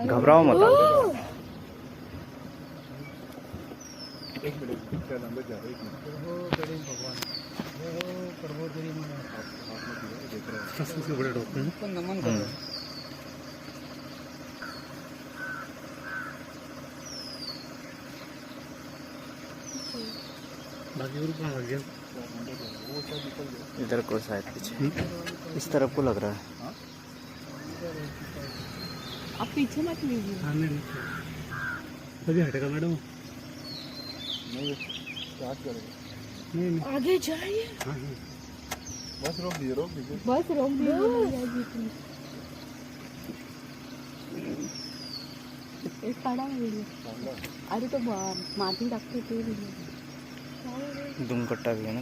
घबराओ मत आप। एक मिनट शायद अंदर जा रहा है। एक मिनट हो गणेश भगवान हो प्रभोदरी मन हाथ में दिया देख रहा हूँ। सबसे बड़े डॉक्टर को नमन कर रहे हैं। बाकी और कहाँ लग गया? वो शायद निकल गया। इधर को शायद पीछे इस तरफ को लग रहा है। आप पीछे मत लीजिए। हाँ नहीं अभी हटेगा मैडम। नहीं स्टार्ट करेगा। नहीं आगे जाइए। हाँ बस रोक दीजिए रोक दीजिए। बस रोक दीजिए। एक काढा व्हिडिओ। अरे तो माती टाकते ते व्हिडिओ। दुमकट्टा भी है ना।